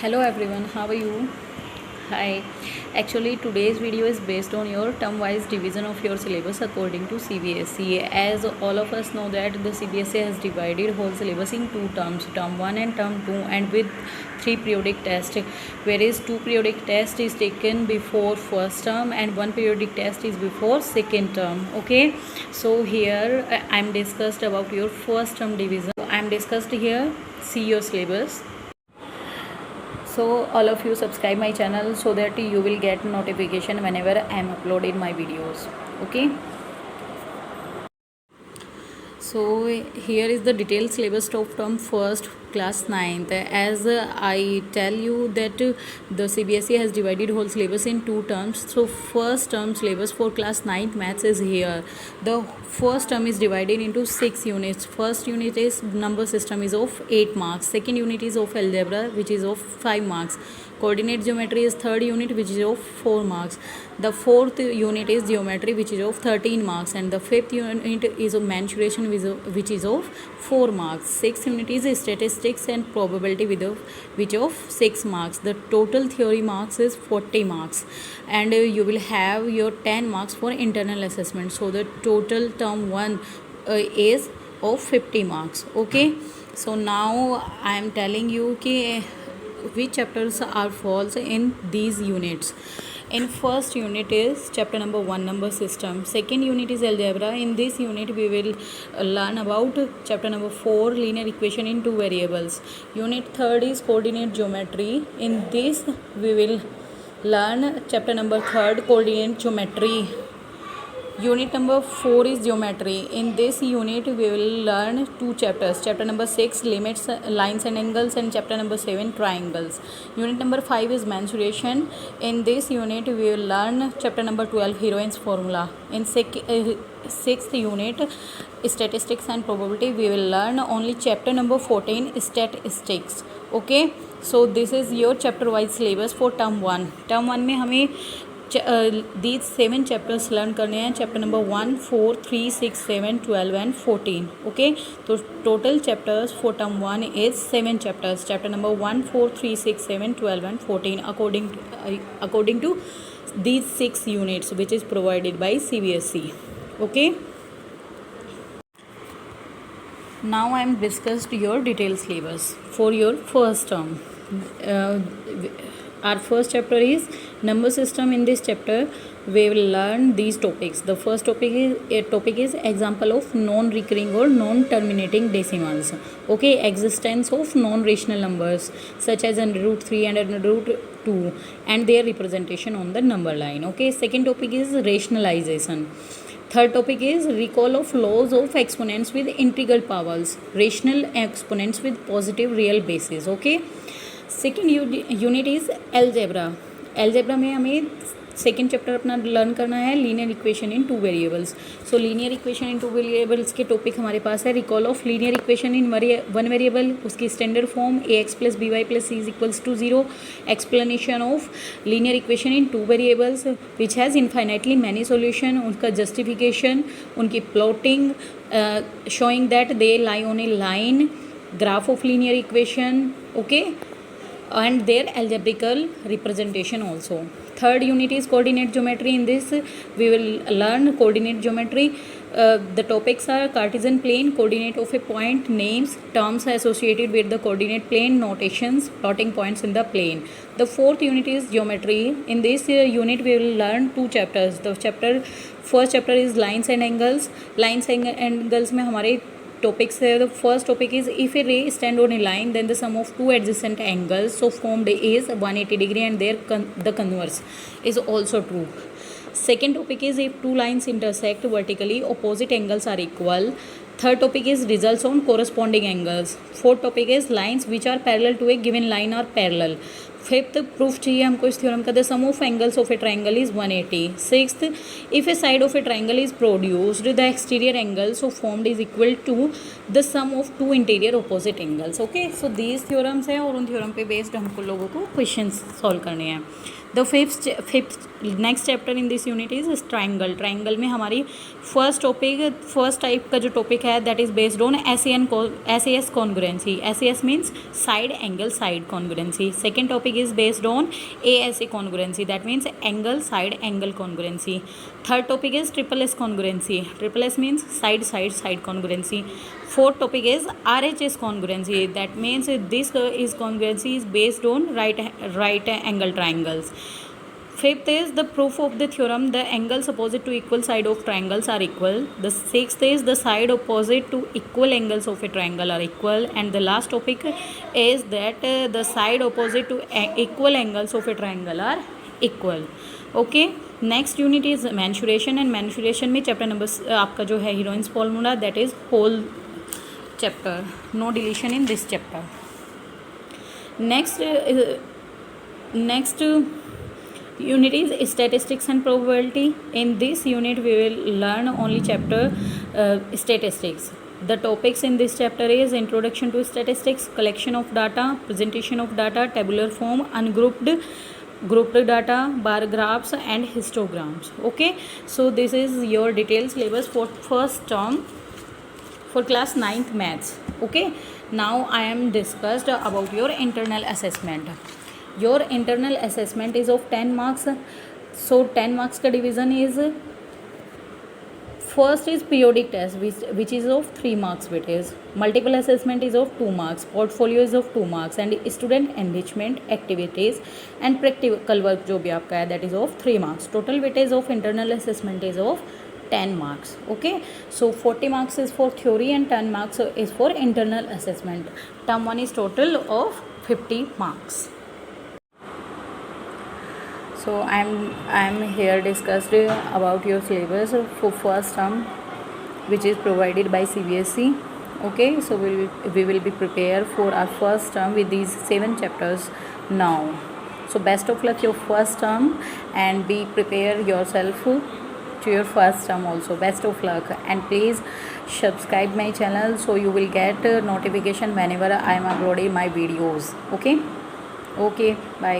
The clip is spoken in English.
Hello everyone, how are you? Hi. Actually, today's video is based on your term-wise division of your syllabus according to CBSE. As all of us know that the CBSE has divided whole syllabus in two terms, term 1 and term 2, and with three periodic tests, whereas two periodic test is taken before first term and one periodic test is before second term. Okay, so here I'm discussed about your first term division. I'm discussed here. See your syllabus. So all of you subscribe my channel so that you will get notification whenever I am uploading my videos. Okay, so here is the detailed syllabus of term first class 9th. As I tell you that the CBSE has divided whole syllabus in two terms. So first term syllabus for class 9th maths is here. The first term is divided into 6 units. First unit is number system is of 8 marks. Second unit is of algebra which is of 5 marks. Coordinate geometry is third unit which is of 4 marks. The fourth unit is geometry which is of 13 marks, and the fifth unit is of mensuration which is of 4 marks. Sixth unit is statistics and probability which of 6 marks. The total theory marks is 40 marks, and you will have your 10 marks for internal assessment. So the total term 1 is of 50 marks. Okay, so now I am telling you which chapters are false in these units. In first unit is chapter number 1, number system. Second unit is algebra. In this unit we will learn about chapter number 4, linear equation in two variables. Unit third is coordinate geometry. In this we will learn chapter number 3rd, coordinate geometry. Unit number 4 is geometry. In this unit we will learn two chapters. Chapter number 6, limits, lines and angles, and chapter number 7, triangles. Unit number 5 is mensuration. In this unit we will learn chapter number 12, heroine's formula. In sixth unit, statistics and probability, we will learn only chapter number 14, statistics. Okay, so this is your chapter wise syllabus for term 1. Term 1 में हमें these 7 chapters learn करने हैं. Chapter number 1, 4, 3, 6, 7, 12 and 14. Okay, तो total chapters for term 1 is 7 chapters. Chapter number 1, 4, 3, 6, 7, 12 and 14 according to these 6 units which is provided by CBSE. Okay, now I am discussed your detailed syllabus for your first term. Our first chapter is number system. In this chapter we will learn these topics. The first topic is example of non-recurring or non-terminating decimals. Okay, existence of non-rational numbers such as under root 3 and under root 2 and their representation on the number line. Okay, second topic is rationalization. Third topic is recall of laws of exponents with integral powers, rational exponents with positive real bases. Okay, second unit is algebra. Algebra में हमें second chapter अपना learn करना है linear equation in two variables. So linear equation in two variables के topic हमारे पास है recall of linear equation in one variable, उसकी standard form A X plus B Y plus C is equals to 0, explanation of linear equation in two variables which has infinitely many solution, उनका justification, उनकी plotting showing that they lie on A line, graph of linear equation. Okay, and their algebraical representation also. Third unit is coordinate geometry. In this we will learn coordinate geometry. The topics are Cartesian plane, coordinate of a point, names, terms associated with the coordinate plane, notations, plotting points in the plane. The fourth unit is geometry. In this unit we will learn two chapters. The first chapter is lines and angles. Lines and angles में हमारे topics है. The first topic is if a ray stand on a line then the sum of two adjacent angles so formed is 180 degree and the converse is also true. Second topic is if two lines intersect vertically opposite angles are equal. Third topic is results on corresponding angles. Fourth topic is lines which are parallel to a given line are parallel. Fifth, proof चाहिए हमको इस theorem का, the sum of angles of a triangle is 180. Sixth, if a side of a triangle is produced the exterior angles of formed is equal to the sum of two interior opposite angles. Okay, so these theorems हैं और उन theorem पे based हमको लोगों को question solve करने हैं. The fifth next chapter in this unit is triangle. Triangle में हमारी फर्स्ट टाइप का जो टॉपिक है that is based on SAS congruency. SAS means side angle side congruency. Second topic is based on ASA congruency, that means angle side angle congruency. Third topic is SSS congruency. SSS means side side side congruency. Fourth topic is RHS congruency, that means this is congruency is based on right angle triangles. Fifth is the proof of the theorem, the angles opposite to equal side of triangles are equal. The sixth is the side opposite to equal angles of a triangle are equal. And the last topic is that the side opposite to equal angles of a triangle are equal. Okay, next unit is mensuration. And mensuration में chapter number आपका जो है heroine's formula, that is whole chapter, no deletion in this chapter. Next unit is statistics and probability. In this unit we will learn only chapter statistics. The topics in this chapter is introduction to statistics, collection of data, presentation of data, tabular form, grouped data, bar graphs and histograms. Okay, so this is your detailed syllabus for first term for class 9th maths. Okay, now I am discussed about your internal assessment. Your internal assessment is of 10 marks. So 10 marks का division is, first is periodic test which is of 3 marks, weightage. Multiple assessment is of 2 marks. Portfolio is of 2 marks. And student enrichment activities and practical work जो भी आपका है that is of 3 marks. Total weightage of internal assessment is of 10 marks. Okay, so 40 marks is for theory and 10 marks is for internal assessment. Term 1 is total of 50 marks. So I'm here discussed about your syllabus for first term which is provided by CBSE. Okay, so we will be prepared for our first term with these 7 chapters now. So best of luck your first term and be prepare yourself to your first term also. Best of luck, and please subscribe my channel so you will get notification whenever I am uploading my videos. Okay, bye.